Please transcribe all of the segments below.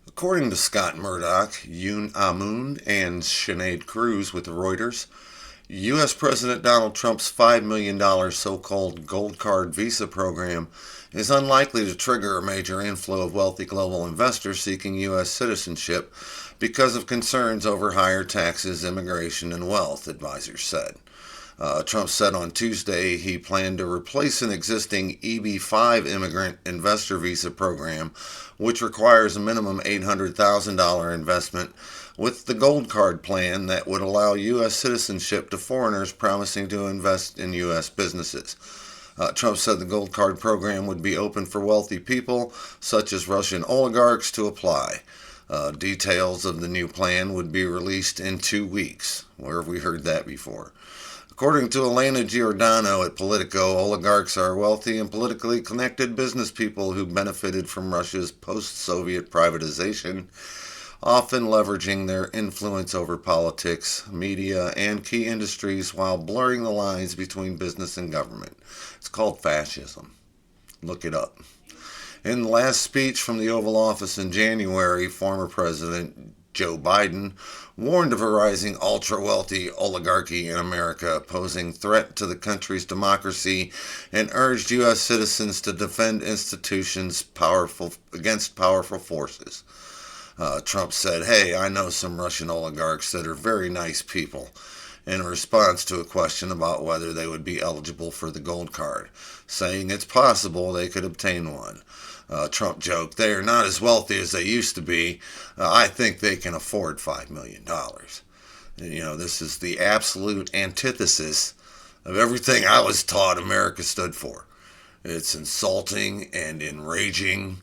According to Scott Murdoch, Yoon Amun, and Sinead Cruz with Reuters, U.S. President Donald Trump's $5 million so-called Gold Card visa program is unlikely to trigger a major inflow of wealthy global investors seeking U.S. citizenship because of concerns over higher taxes, immigration, and wealth, advisors said. Trump said on Tuesday he planned to replace an existing EB-5 immigrant investor visa program, which requires a minimum $800,000 investment, with the Gold Card plan that would allow U.S. citizenship to foreigners promising to invest in U.S. businesses. Trump said the Gold Card program would be open for wealthy people, such as Russian oligarchs, to apply. Details of the new plan would be released in 2 weeks. Where have we heard that before? According to Elena Giordano at Politico, oligarchs are wealthy and politically connected business people who benefited from Russia's post-Soviet privatization, often leveraging their influence over politics, media, and key industries while blurring the lines between business and government. It's called fascism. Look it up. In the last speech from the Oval Office in January, former President Joe Biden warned of a rising ultra-wealthy oligarchy in America, posing threat to the country's democracy, and urged U.S. citizens to defend institutions against powerful forces. Trump said, "Hey, I know some Russian oligarchs that are very nice people," in response to a question about whether they would be eligible for the Gold Card, saying it's possible they could obtain one. Trump joked, "They are not as wealthy as they used to be. I think they can afford $5 million." This is the absolute antithesis of everything I was taught America stood for. It's insulting and enraging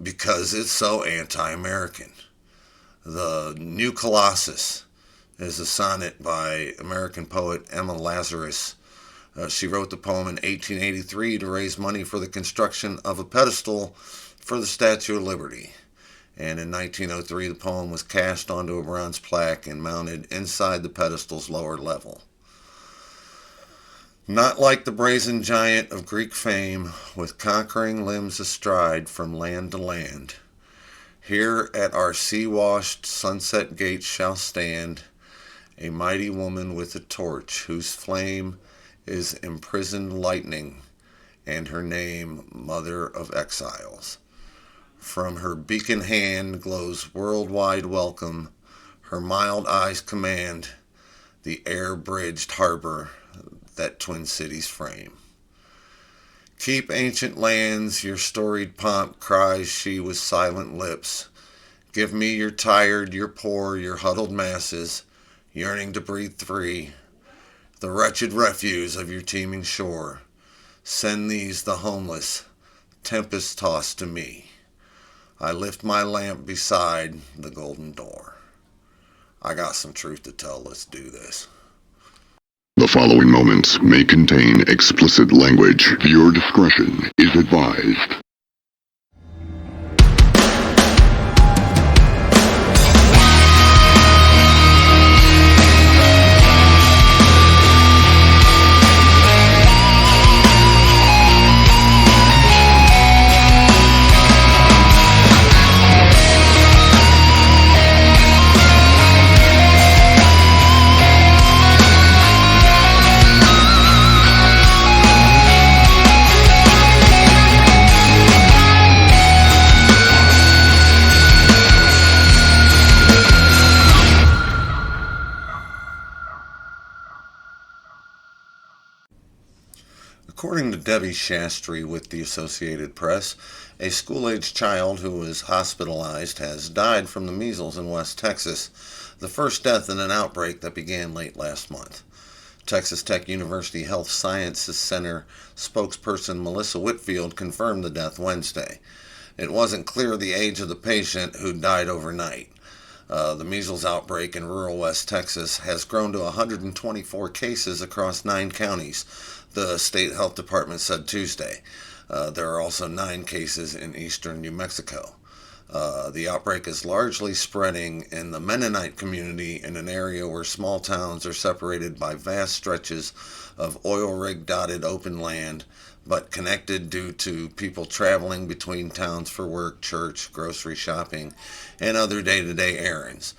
because it's so anti-American. The New Colossus is a sonnet by American poet Emma Lazarus. She wrote the poem in 1883 to raise money for the construction of a pedestal for the Statue of Liberty. And in 1903, the poem was cast onto a bronze plaque and mounted inside the pedestal's lower level. Not like the brazen giant of Greek fame, with conquering limbs astride from land to land, here at our sea-washed sunset gates shall stand a mighty woman with a torch, whose flame is imprisoned lightning, and her name Mother of Exiles. From her beacon hand glows worldwide welcome, her mild eyes command the air-bridged harbor that Twin Cities frame. Keep ancient lands, your storied pomp, cries she with silent lips. Give me your tired, your poor, your huddled masses, yearning to breathe free, the wretched refuse of your teeming shore. Send these, the homeless, tempest-tossed to me. I lift my lamp beside the golden door. I got some truth to tell. Let's do this. The following moments may contain explicit language. Viewer discretion is advised. According to Debbie Shastry with the Associated Press, a school-aged child who was hospitalized has died from the measles in West Texas, the first death in an outbreak that began late last month. Texas Tech University Health Sciences Center spokesperson Melissa Whitfield confirmed the death Wednesday. It wasn't clear the age of the patient, who died overnight. The measles outbreak in rural West Texas has grown to 124 cases across 9 counties, the state health department said Tuesday. There are also 9 cases in eastern New Mexico. The outbreak is largely spreading in the Mennonite community, in an area where small towns are separated by vast stretches of oil rig dotted open land but connected due to people traveling between towns for work, church, grocery shopping, and other day-to-day errands.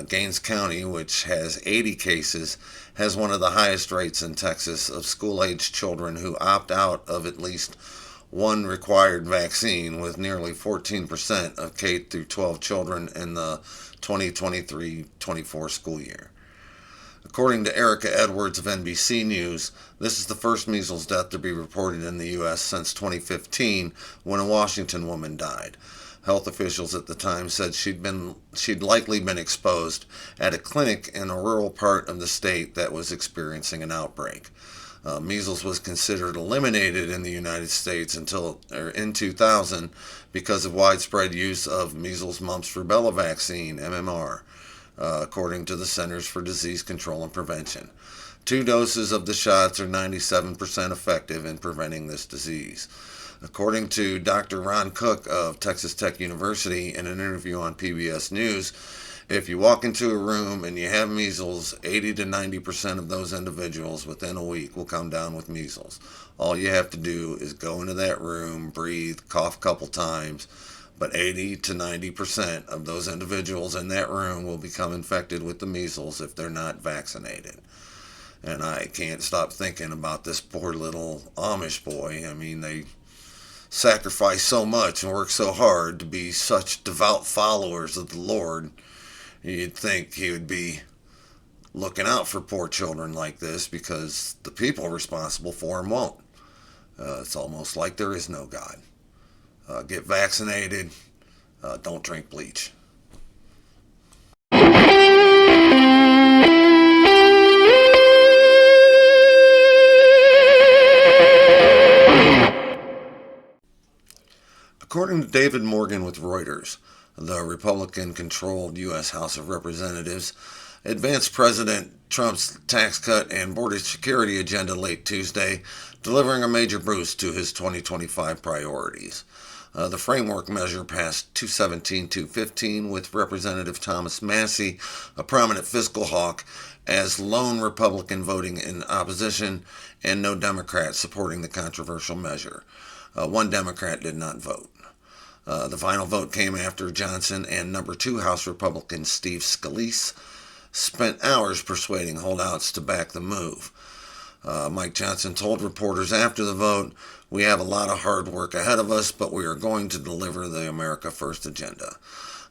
Gaines County, which has 80 cases, has one of the highest rates in Texas of school-aged children who opt out of at least one required vaccine, with nearly 14% of K through 12 children in the 2023-24 school year. According to Erica Edwards of NBC News, this is the first measles death to be reported in the U.S. since 2015, when a Washington woman died. Health officials at the time said she'd likely been exposed at a clinic in a rural part of the state that was experiencing an outbreak. Measles was considered eliminated in the United States in 2000 because of widespread use of measles, mumps, rubella vaccine (MMR), according to the Centers for Disease Control and Prevention. 2 doses of the shots are 97% effective in preventing this disease. According to Dr. Ron Cook of Texas Tech University in an interview on PBS News, if you walk into a room and you have measles, 80 to 90% of those individuals within a week will come down with measles. All you have to do is go into that room, breathe, cough a couple times, but 80 to 90% of those individuals in that room will become infected with the measles if they're not vaccinated. And I can't stop thinking about this poor little Amish boy. I mean, they sacrifice so much and work so hard to be such devout followers of the Lord. You'd think he would be looking out for poor children like this, because the people responsible for them won't. It's almost like there is no God. Get vaccinated. Don't drink bleach. According to David Morgan with Reuters, the Republican-controlled U.S. House of Representatives advanced President Trump's tax cut and border security agenda late Tuesday, delivering a major boost to his 2025 priorities. The framework measure passed 217-215 with Representative Thomas Massie, a prominent fiscal hawk, as lone Republican voting in opposition and no Democrat supporting the controversial measure. One Democrat did not vote. The final vote came after Johnson and number 2 House Republican Steve Scalise spent hours persuading holdouts to back the move. Mike Johnson told reporters after the vote, "We have a lot of hard work ahead of us, but we are going to deliver the America First agenda."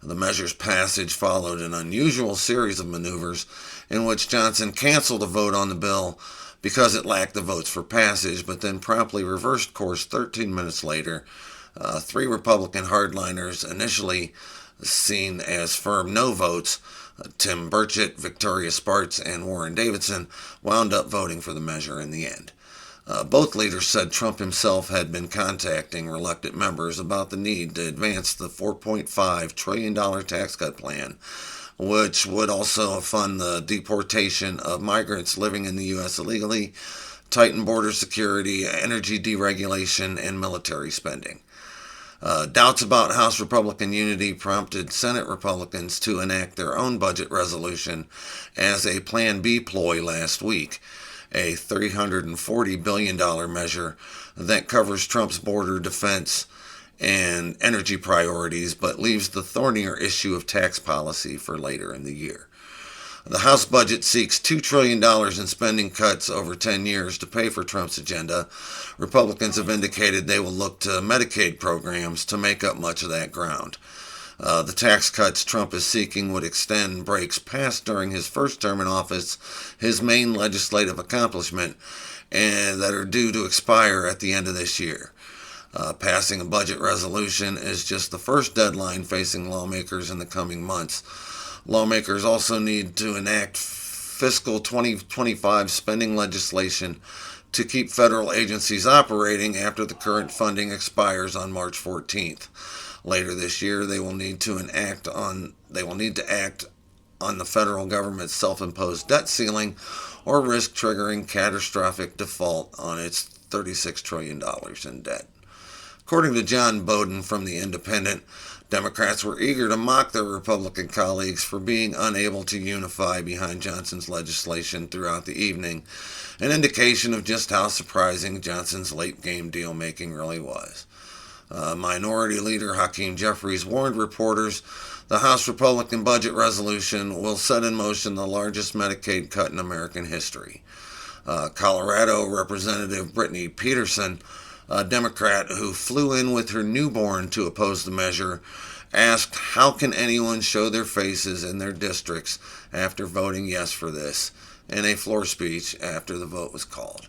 The measure's passage followed an unusual series of maneuvers in which Johnson canceled a vote on the bill because it lacked the votes for passage, but then promptly reversed course 13 minutes later. 3 Republican hardliners, initially seen as firm no votes, Tim Burchett, Victoria Spartz, and Warren Davidson, wound up voting for the measure in the end. Both leaders said Trump himself had been contacting reluctant members about the need to advance the $4.5 trillion tax cut plan, which would also fund the deportation of migrants living in the U.S. illegally, tighten border security, energy deregulation, and military spending. Doubts about House Republican unity prompted Senate Republicans to enact their own budget resolution as a Plan B ploy last week, a $340 billion measure that covers Trump's border, defense, and energy priorities, but leaves the thornier issue of tax policy for later in the year. The House budget seeks $2 trillion in spending cuts over 10 years to pay for Trump's agenda. Republicans have indicated they will look to Medicaid programs to make up much of that ground. The tax cuts Trump is seeking would extend breaks passed during his first term in office, his main legislative accomplishment, and that are due to expire at the end of this year. Passing a budget resolution is just the first deadline facing lawmakers in the coming months. Lawmakers also need to enact fiscal 2025 spending legislation to keep federal agencies operating after the current funding expires on March 14th. Later this year, they will need to act on the federal government's self-imposed debt ceiling, or risk triggering catastrophic default on its $36 trillion in debt. According to John Bowden from The Independent, Democrats were eager to mock their Republican colleagues for being unable to unify behind Johnson's legislation throughout the evening, an indication of just how surprising Johnson's late-game deal-making really was. Minority Leader Hakeem Jeffries warned reporters the House Republican budget resolution will set in motion the largest Medicaid cut in American history. Colorado Representative Brittany Peterson, a Democrat who flew in with her newborn to oppose the measure, asked how can anyone show their faces in their districts after voting yes for this, in a floor speech after the vote was called.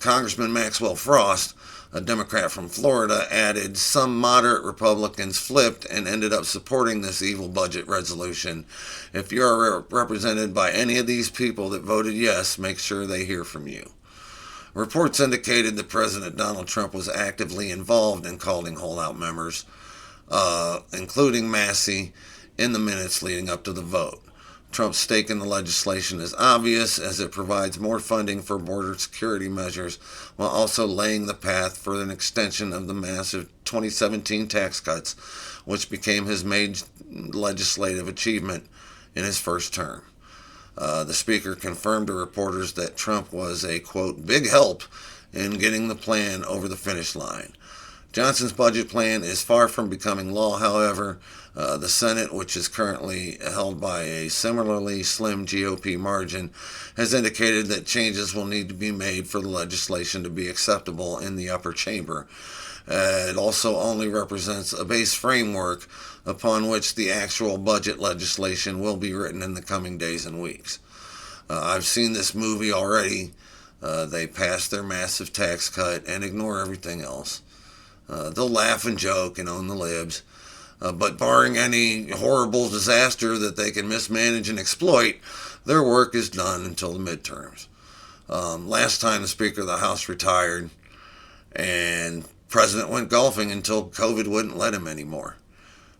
Congressman Maxwell Frost, a Democrat from Florida, added some moderate Republicans flipped and ended up supporting this evil budget resolution. If you are represented by any of these people that voted yes, make sure they hear from you. Reports indicated that President Donald Trump was actively involved in calling holdout members, including Massey, in the minutes leading up to the vote. Trump's stake in the legislation is obvious, as it provides more funding for border security measures while also laying the path for an extension of the massive 2017 tax cuts, which became his major legislative achievement in his first term. The speaker confirmed to reporters that Trump was a, quote, big help in getting the plan over the finish line. Johnson's budget plan is far from becoming law, however. The Senate, which is currently held by a similarly slim GOP margin, has indicated that changes will need to be made for the legislation to be acceptable in the upper chamber. It also only represents a base framework upon which the actual budget legislation will be written in the coming days and weeks. I've seen this movie already. They pass their massive tax cut and ignore everything else. They'll laugh and joke and own the libs. But barring any horrible disaster that they can mismanage and exploit, their work is done until the midterms. Last time the Speaker of the House retired, and President went golfing until COVID wouldn't let him anymore.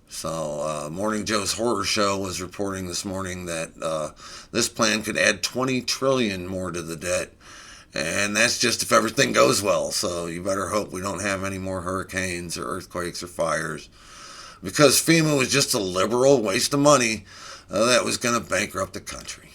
So Morning Joe's Horror Show was reporting this morning that this plan could add $20 trillion more to the debt. And that's just if everything goes well. So you better hope we don't have any more hurricanes or earthquakes or fires. Because FEMA was just a liberal waste of money that was going to bankrupt the country.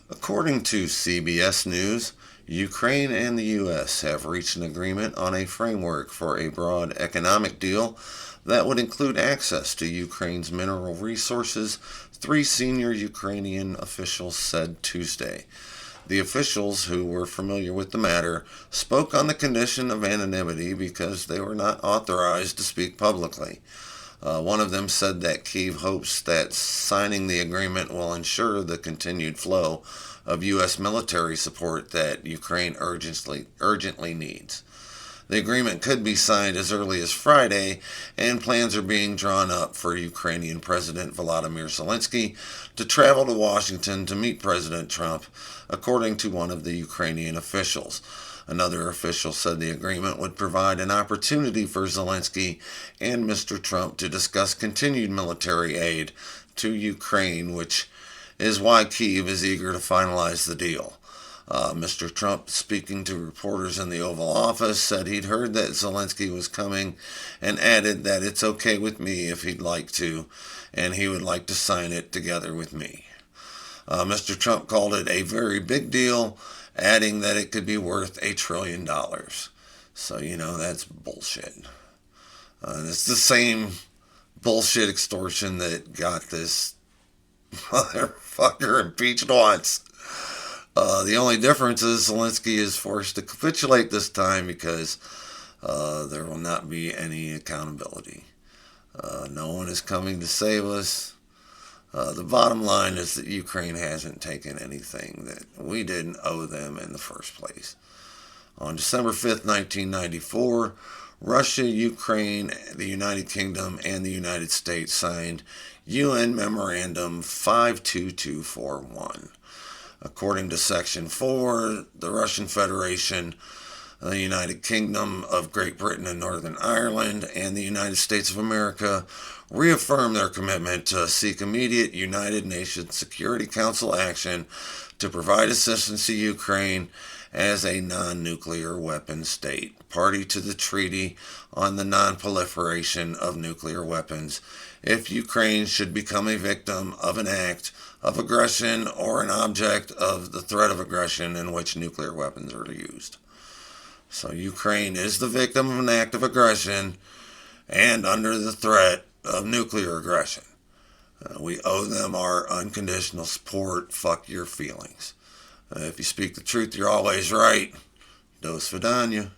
According to CBS News, Ukraine and the U.S. have reached an agreement on a framework for a broad economic deal that would include access to Ukraine's mineral resources, three senior Ukrainian officials said Tuesday. The officials, who were familiar with the matter, spoke on the condition of anonymity because they were not authorized to speak publicly. One of them said that Kyiv hopes that signing the agreement will ensure the continued flow of U.S. military support that Ukraine urgently needs. The agreement could be signed as early as Friday, and plans are being drawn up for Ukrainian President Volodymyr Zelensky to travel to Washington to meet President Trump, according to one of the Ukrainian officials. Another official said the agreement would provide an opportunity for Zelensky and Mr. Trump to discuss continued military aid to Ukraine, which is why Kyiv is eager to finalize the deal. Mr. Trump, speaking to reporters in the Oval Office, said he'd heard that Zelensky was coming and added that it's okay with me if he'd like to, and he would like to sign it together with me. Mr. Trump called it a very big deal, adding that it could be worth $1 trillion. So, that's bullshit. It's the same bullshit extortion that got this motherfucker impeached once. The only difference is Zelensky is forced to capitulate this time because there will not be any accountability. No one is coming to save us. The bottom line is that Ukraine hasn't taken anything that we didn't owe them in the first place. On December 5th, 1994, Russia, Ukraine, the United Kingdom, and the United States signed UN Memorandum 52241. According to Section 4, the Russian Federation the United Kingdom of Great Britain and Northern Ireland, and the United States of America reaffirm their commitment to seek immediate United Nations Security Council action to provide assistance to Ukraine as a non-nuclear weapon state, party to the Treaty on the Non-Proliferation of Nuclear Weapons, if Ukraine should become a victim of an act of aggression or an object of the threat of aggression in which nuclear weapons are used. So Ukraine is the victim of an act of aggression and under the threat of nuclear aggression. We owe them our unconditional support. Fuck your feelings. If you speak the truth, you're always right. Do svidaniya.